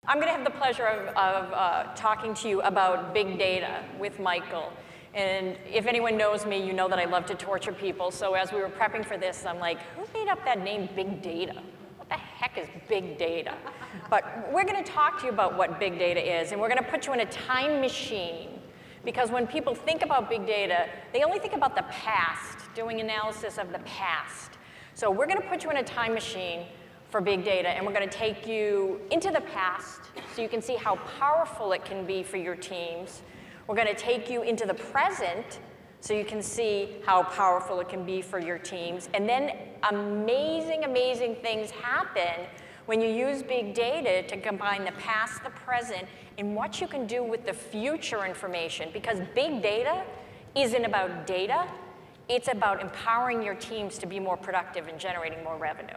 I'm going to have the pleasure of talking to you about big data with Michael. And if anyone knows me, you know that I love to torture people. So as we were prepping for this, I'm like, who made up that name, big data? What the heck is big data? But we're going to talk to you about what big data is, and we're going to put you in a time machine. Because when people think about big data, they only think about the past, doing analysis of the past. So we're going to put you in a time machine for big data, and we're going to take you into the past so you can see how powerful it can be for your teams. We're going to take you into the present so you can see how powerful it can be for your teams. And then amazing, amazing things happen when you use big data to combine the past, the present, and what you can do with the future information. Because big data isn't about data, it's about empowering your teams to be more productive and generating more revenue.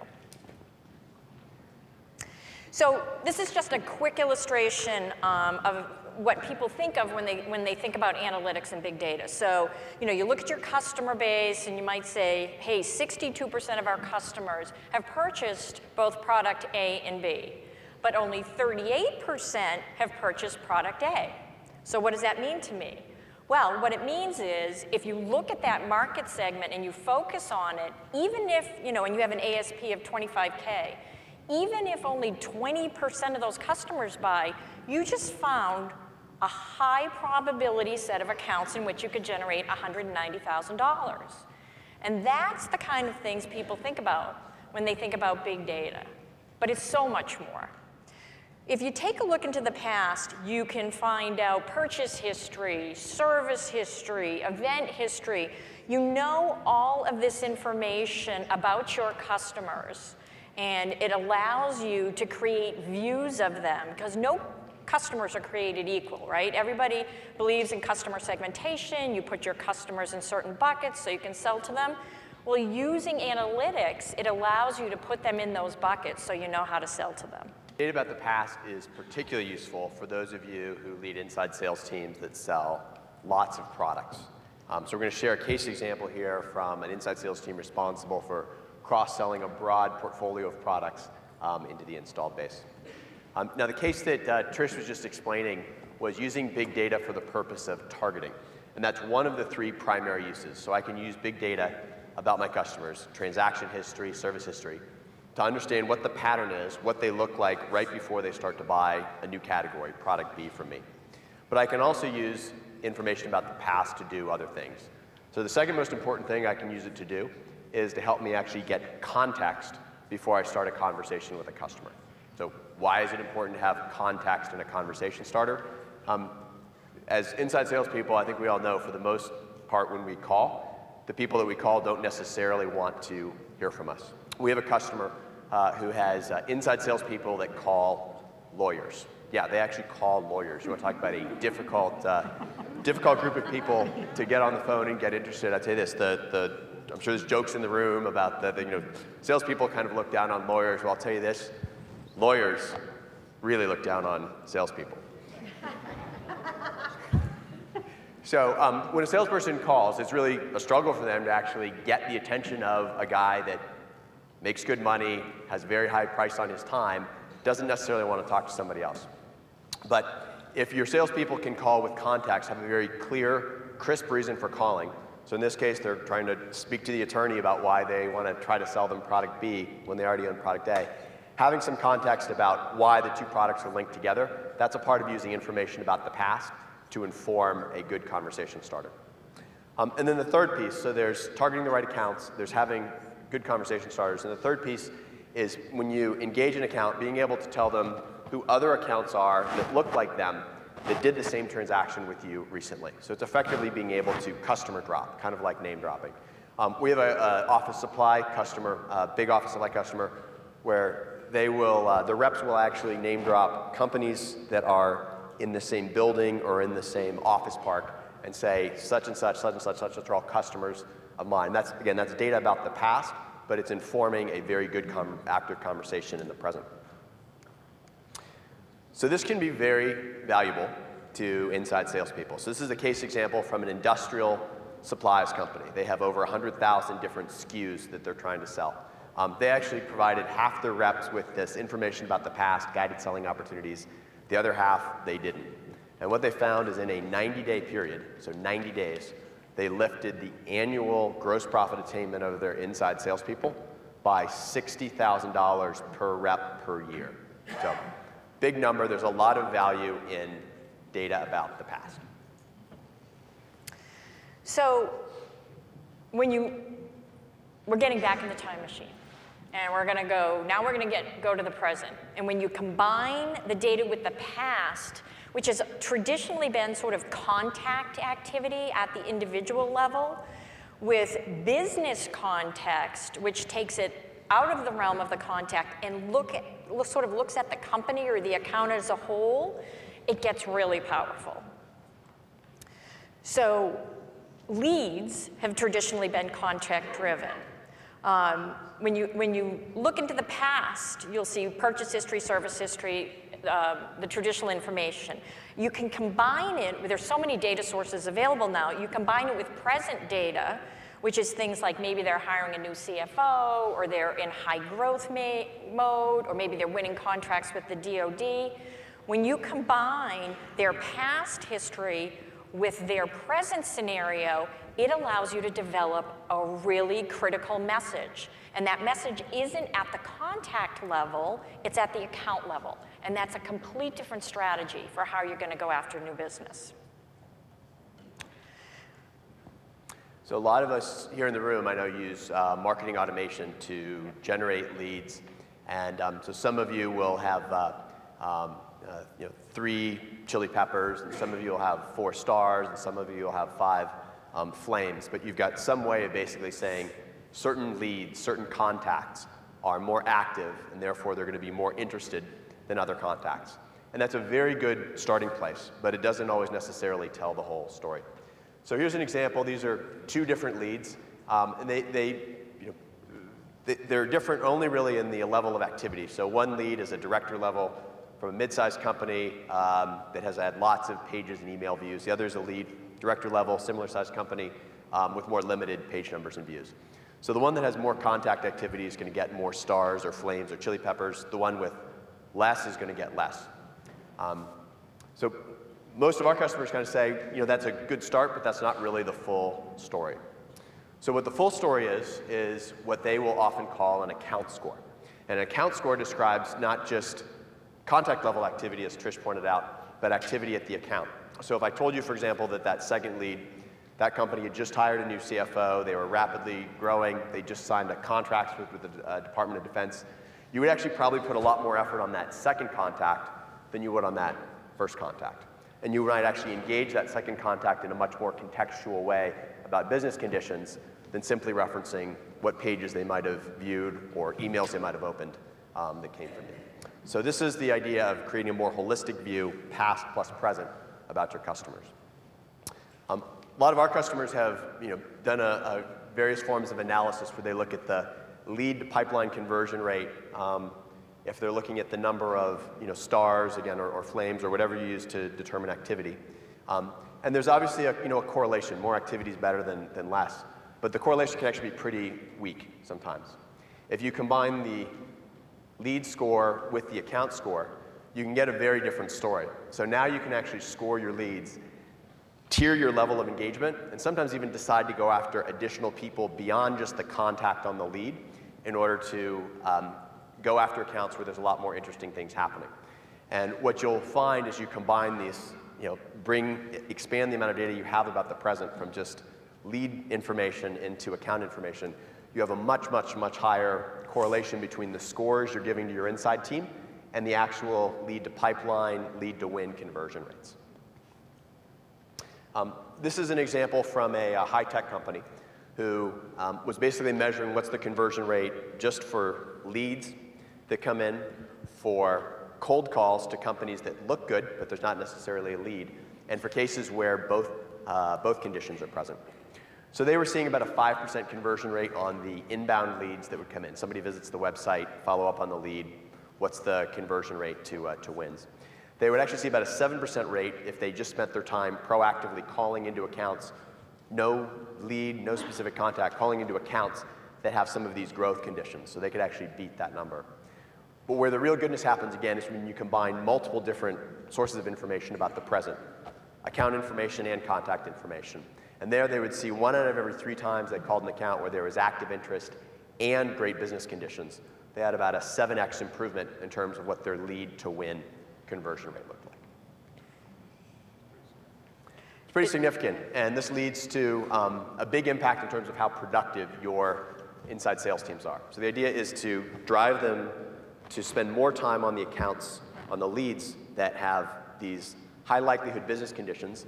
So this is just a quick illustration of what people think of when they think about analytics and big data. So, you look at your customer base and you might say, hey, 62% of our customers have purchased both product A and B, but only 38% have purchased product A. So what does that mean to me? Well, what it means is if you look at that market segment and you focus on it, even if, and you have an ASP of 25K, even if only 20% of those customers buy, you just found a high probability set of accounts in which you could generate $190,000. And that's the kind of things people think about when they think about big data. But it's so much more. If you take a look into the past, you can find out purchase history, service history, event history. You know all of this information about your customers. And it allows you to create views of them, because no customers are created equal, right? Everybody believes in customer segmentation. You put your customers in certain buckets so you can sell to them. Well, using analytics, it allows you to put them in those buckets so you know how to sell to them. Data about the past is particularly useful for those of you who lead inside sales teams that sell lots of products. So we're going to share a case example here from an inside sales team responsible for cross-selling a broad portfolio of products into the installed base. Now, the case that Trish was just explaining was using big data for the purpose of targeting. And that's one of the three primary uses. So I can use big data about my customers, transaction history, service history, to understand what the pattern is, what they look like right before they start to buy a new category, product B from me. But I can also use information about the past to do other things. So the second most important thing I can use it to do is to help me actually get context before I start a conversation with a customer. So why is it important to have context in a conversation starter? As inside salespeople, I think we all know for the most part when we call, the people that we call don't necessarily want to hear from us. We have a customer who has inside salespeople that call lawyers. Yeah, they actually call lawyers. You want to talk about a difficult group of people to get on the phone and get interested. I'd say this, I'm sure there's jokes in the room about salespeople kind of look down on lawyers. Well, I'll tell you this, lawyers really look down on salespeople. So when a salesperson calls, it's really a struggle for them to actually get the attention of a guy that makes good money, has a very high price on his time, doesn't necessarily want to talk to somebody else. But if your salespeople can call with context, have a very clear, crisp reason for calling. So in this case, they're trying to speak to the attorney about why they want to try to sell them product B when they already own product A. Having some context about why the two products are linked together, that's a part of using information about the past to inform a good conversation starter. And then the third piece, so there's targeting the right accounts, there's having good conversation starters, and the third piece is when you engage an account, being able to tell them who other accounts are that look like them that did the same transaction with you recently. So it's effectively being able to customer drop, kind of like name dropping. We have an office supply customer, big office supply customer, where they will, the reps will actually name drop companies that are in the same building or in the same office park and say such and such, such and such, such are all customers of mine. That's, again, that's data about the past, but it's informing a very good active conversation in the present. So this can be very valuable to inside salespeople. So this is a case example from an industrial supplies company. They have over 100,000 different SKUs that they're trying to sell. They actually provided half their reps with this information about the past, guided selling opportunities. The other half, they didn't. And what they found is in a 90-day period, so 90 days, they lifted the annual gross profit attainment of their inside salespeople by $60,000 per rep per year. So big number. There's a lot of value in data about the past. So we're getting back in the time machine. And we're going to go to the present. And when you combine the data with the past, which has traditionally been sort of contact activity at the individual level, with business context, which takes it out of the realm of the contact and sort of looks at the company or the account as a whole, it gets really powerful. So leads have traditionally been contact-driven. When you look into the past, you'll see purchase history, service history, the traditional information. You can combine it, there's so many data sources available now, you combine it with present data, which is things like maybe they're hiring a new CFO, or they're in high growth mode, or maybe they're winning contracts with the DoD. When you combine their past history with their present scenario, it allows you to develop a really critical message. And that message isn't at the contact level, it's at the account level. And that's a complete different strategy for how you're going to go after new business. So a lot of us here in the room, I know, use marketing automation to generate leads. And so some of you will have 3 chili peppers, and some of you will have 4 stars, and some of you will have 5 flames. But you've got some way of basically saying certain leads, certain contacts are more active, and therefore they're going to be more interested than other contacts. And that's a very good starting place, but it doesn't always necessarily tell the whole story. So here's an example. These are 2 different leads, and they're different only really in the level of activity. So one lead is a director level from a mid-sized company that has had lots of pages and email views. The other is a lead director level, similar sized company with more limited page numbers and views. So the one that has more contact activity is going to get more stars or flames or chili peppers. The one with less is going to get less. So most of our customers kind of say, that's a good start, but that's not really the full story. So what the full story is what they will often call an account score. And an account score describes not just contact level activity, as Trish pointed out, but activity at the account. So if I told you, for example, that second lead, that company had just hired a new CFO, they were rapidly growing, they just signed a contract with the Department of Defense, you would actually probably put a lot more effort on that second contact than you would on that first contact. And you might actually engage that second contact in a much more contextual way about business conditions than simply referencing what pages they might have viewed or emails they might have opened that came from you. So this is the idea of creating a more holistic view, past plus present, about your customers. A lot of our customers have done various forms of analysis where they look at the lead to pipeline conversion rate, if they're looking at the number of stars, again, or flames, or whatever you use to determine activity. And there's obviously a correlation. More activity is better than less. But the correlation can actually be pretty weak sometimes. If you combine the lead score with the account score, you can get a very different story. So now you can actually score your leads, tier your level of engagement, and sometimes even decide to go after additional people beyond just the contact on the lead in order to go after accounts where there's a lot more interesting things happening. And what you'll find is you combine these, expand the amount of data you have about the present from just lead information into account information, you have a much, much, much higher correlation between the scores you're giving to your inside team and the actual lead to pipeline, lead to win conversion rates. This is an example from a high-tech company who was basically measuring what's the conversion rate just for leads that come in, for cold calls to companies that look good, but there's not necessarily a lead, and for cases where both conditions are present. So they were seeing about a 5% conversion rate on the inbound leads that would come in. Somebody visits the website, follow up on the lead, what's the conversion rate to wins? They would actually see about a 7% rate if they just spent their time proactively calling into accounts, no lead, no specific contact, calling into accounts that have some of these growth conditions, so they could actually beat that number. But where the real goodness happens, again, is when you combine multiple different sources of information about the present, account information and contact information. And there they would see 1 out of every 3 times they called an account where there was active interest and great business conditions. They had about a 7x improvement in terms of what their lead to win conversion rate looked like. It's pretty significant, and this leads to a big impact in terms of how productive your inside sales teams are. So the idea is to drive them to spend more time on the accounts, on the leads that have these high likelihood business conditions,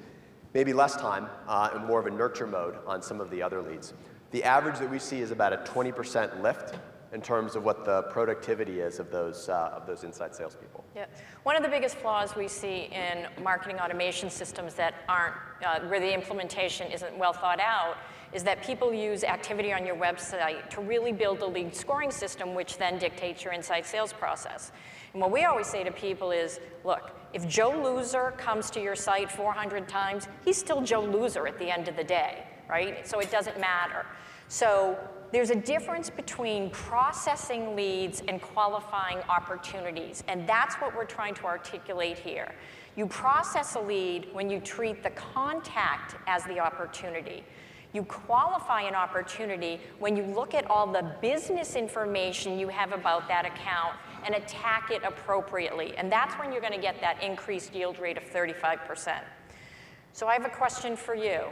maybe less time and more of a nurture mode on some of the other leads. The average that we see is about a 20% lift in terms of what the productivity is of those inside salespeople. Yeah. One of the biggest flaws we see in marketing automation systems that aren't, where the implementation isn't well thought out, is that people use activity on your website to really build a lead scoring system, which then dictates your inside sales process. And what we always say to people is, look, if Joe Loser comes to your site 400 times, he's still Joe Loser at the end of the day, right? So it doesn't matter. So there's a difference between processing leads and qualifying opportunities, and that's what we're trying to articulate here. You process a lead when you treat the contact as the opportunity. You qualify an opportunity when you look at all the business information you have about that account and attack it appropriately. And that's when you're going to get that increased yield rate of 35%. So I have a question for you.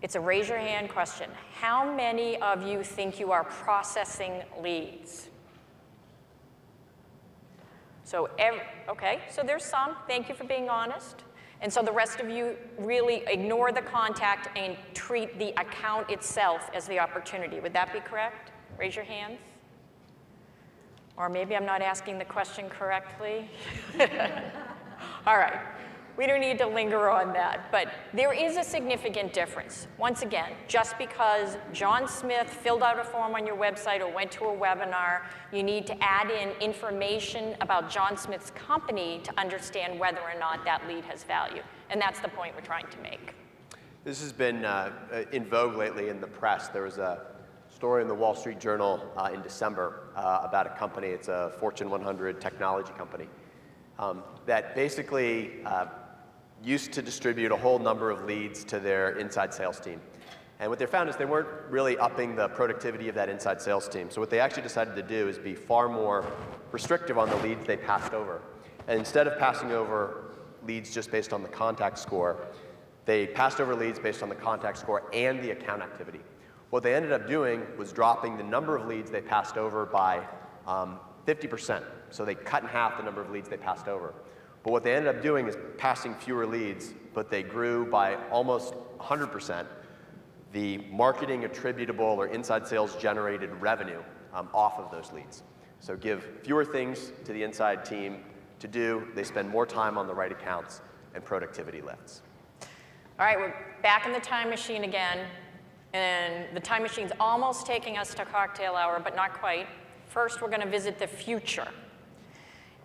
It's a raise your hand question. How many of you think you are processing leads? So, okay, so there's some. Thank you for being honest. And so the rest of you really ignore the contact and treat the account itself as the opportunity. Would that be correct? Raise your hands. Or maybe I'm not asking the question correctly. All right. We don't need to linger on that, but there is a significant difference. Once again, just because John Smith filled out a form on your website or went to a webinar, you need to add in information about John Smith's company to understand whether or not that lead has value. And that's the point we're trying to make. This has been in vogue lately in the press. There was a story in the Wall Street Journal in December about a company. It's a Fortune 100 technology company that basically used to distribute a whole number of leads to their inside sales team. And what they found is they weren't really upping the productivity of that inside sales team. So what they actually decided to do is be far more restrictive on the leads they passed over. And instead of passing over leads just based on the contact score, they passed over leads based on the contact score and the account activity. What they ended up doing was dropping the number of leads they passed over by 50%. So they cut in half the number of leads they passed over. But what they ended up doing is passing fewer leads, but they grew by almost 100% the marketing attributable or inside sales generated revenue off of those leads. So give fewer things to the inside team to do, they spend more time on the right accounts, and productivity lifts. All right, we're back in the time machine again, and the time machine's almost taking us to cocktail hour, but not quite. First, we're going to visit the future.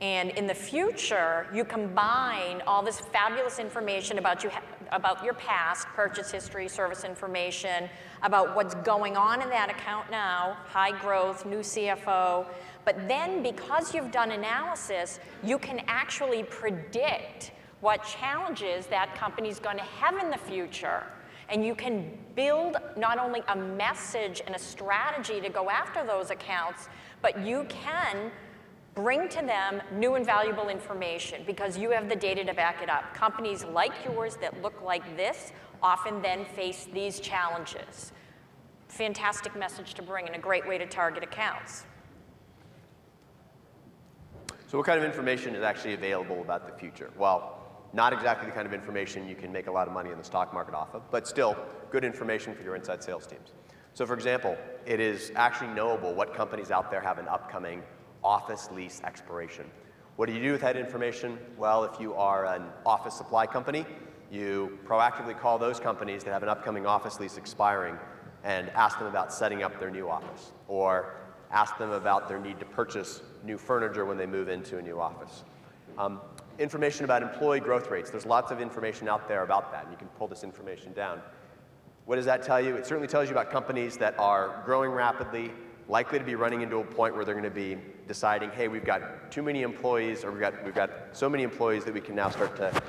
And in the future, you combine all this fabulous information about your past, purchase history, service information, about what's going on in that account now, high growth, new CFO. But then because you've done analysis, you can actually predict what challenges that company's going to have in the future. And you can build not only a message and a strategy to go after those accounts, but you can bring to them new and valuable information because you have the data to back it up. Companies like yours that look like this often then face these challenges. Fantastic message to bring and a great way to target accounts. So what kind of information is actually available about the future? Well, not exactly the kind of information you can make a lot of money in the stock market off of, but still good information for your inside sales teams. So for example, it is actually knowable what companies out there have an upcoming office lease expiration. What do you do with that information? Well, if you are an office supply company, you proactively call those companies that have an upcoming office lease expiring and ask them about setting up their new office, or ask them about their need to purchase new furniture when they move into a new office. Information about employee growth rates. There's lots of information out there about that, and you can pull this information down. What does that tell you? It certainly tells you about companies that are growing rapidly, likely to be running into a point where they're going to be deciding, hey, we've got too many employees, or we've got so many employees that we can now start to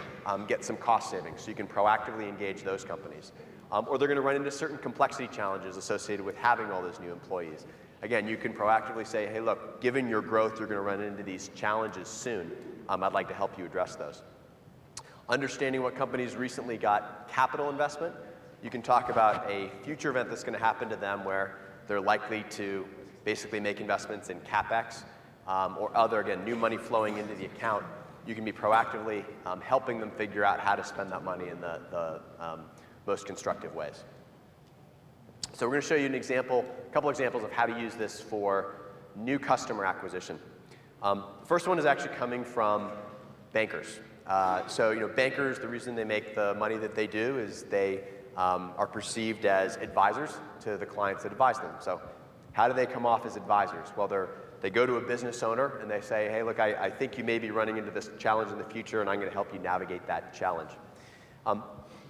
get some cost savings. So you can proactively engage those companies. Or they're going to run into certain complexity challenges associated with having all those new employees. Again, you can proactively say, hey, look, given your growth, you're going to run into these challenges soon. I'd like to help you address those. Understanding what companies recently got capital investment, you can talk about a future event that's going to happen to them where they're likely to basically make investments in CapEx or other, again, new money flowing into the account. You can be proactively helping them figure out how to spend that money in the most constructive ways. So we're going to show you an example, a couple examples of how to use this for new customer acquisition. The first one is actually coming from bankers. So bankers, the reason they make the money that they do is they are perceived as advisors to the clients that advise them. So how do they come off as advisors? Well, they go to a business owner and they say, hey, look, I think you may be running into this challenge in the future, and I'm going to help you navigate that challenge.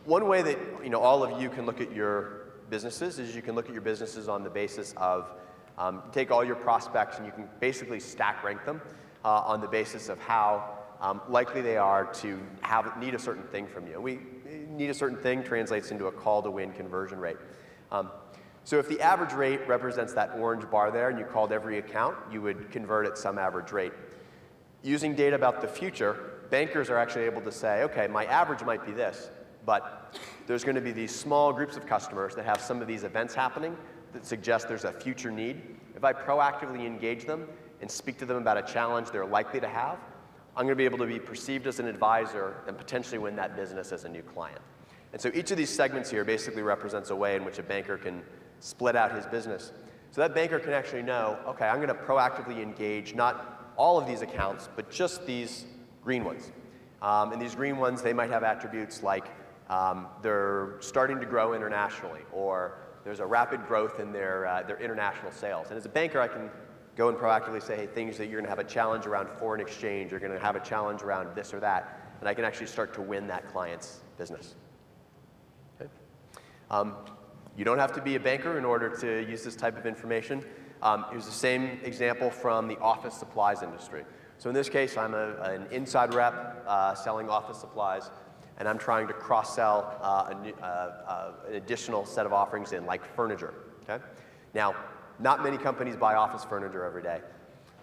One way that all of you can look at your businesses is you can look at your businesses on the basis of take all your prospects and you can basically stack rank them on the basis of how likely they are to need a certain thing from you. We need a certain thing translates into a call to win conversion rate. So if the average rate represents that orange bar there and you called every account, you would convert at some average rate. Using data about the future, bankers are actually able to say, okay, my average might be this, but there's going to be these small groups of customers that have some of these events happening that suggest there's a future need. If I proactively engage them and speak to them about a challenge they're likely to have, I'm going to be able to be perceived as an advisor and potentially win that business as a new client. And so each of these segments here basically represents a way in which a banker can split out his business. So that banker can actually know, okay, I'm going to proactively engage not all of these accounts, but just these green ones. And these green ones, they might have attributes like they're starting to grow internationally, or there's a rapid growth in their international sales. And as a banker, I can go and proactively say, hey, things that you're going to have a challenge around foreign exchange, you're going to have a challenge around this or that, and I can actually start to win that client's business. Okay? You don't have to be a banker in order to use this type of information. Here's the same example from the office supplies industry. So in this case, I'm an inside rep selling office supplies, and I'm trying to cross-sell an additional set of offerings in, like furniture. Okay? Now, not many companies buy office furniture every day,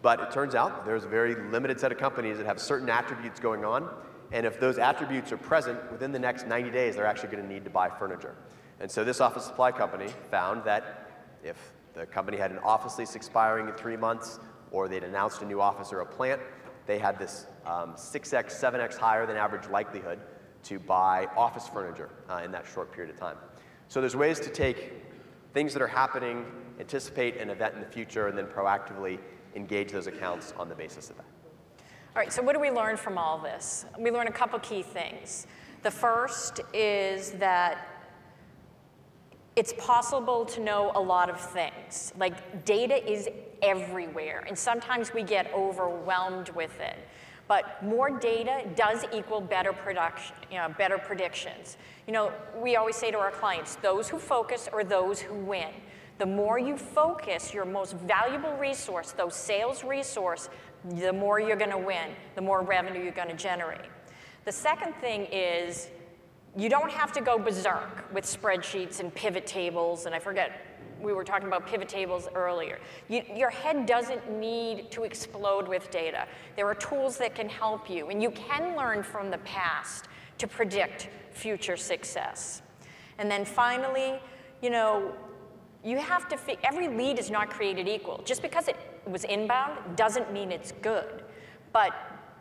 but it turns out there's a very limited set of companies that have certain attributes going on, and if those attributes are present within the next 90 days, they're actually going to need to buy furniture. And so this office supply company found that if the company had an office lease expiring in 3 months, or they'd announced a new office or a plant, they had this 6x, 7x higher than average likelihood to buy office furniture in that short period of time. So there's ways to take things that are happening, anticipate an event in the future, and then proactively engage those accounts on the basis of that. All right, so what do we learn from all this? We learn a couple key things. The first is that it's possible to know a lot of things. Like, data is everywhere, and sometimes we get overwhelmed with it. But more data does equal better production, better predictions. We always say to our clients, those who focus are those who win. The more you focus your most valuable resource, those sales resource, the more you're going to win, the more revenue you're going to generate. The second thing is, you don't have to go berserk with spreadsheets and pivot tables, and I forget, we were talking about pivot tables earlier. Your head doesn't need to explode with data. There are tools that can help you, and you can learn from the past to predict future success. And then finally, you have to, every lead is not created equal. Just because it was inbound doesn't mean it's good. But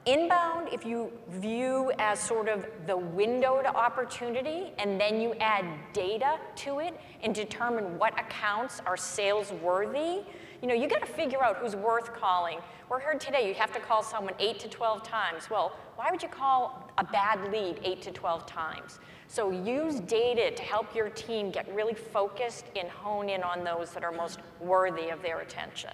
inbound, if you view as sort of the window to opportunity, and then you add data to it and determine what accounts are sales worthy, you got to figure out who's worth calling. We heard today you have to call someone 8 to 12 times. Well, why would you call a bad lead 8 to 12 times? So use data to help your team get really focused and hone in on those that are most worthy of their attention.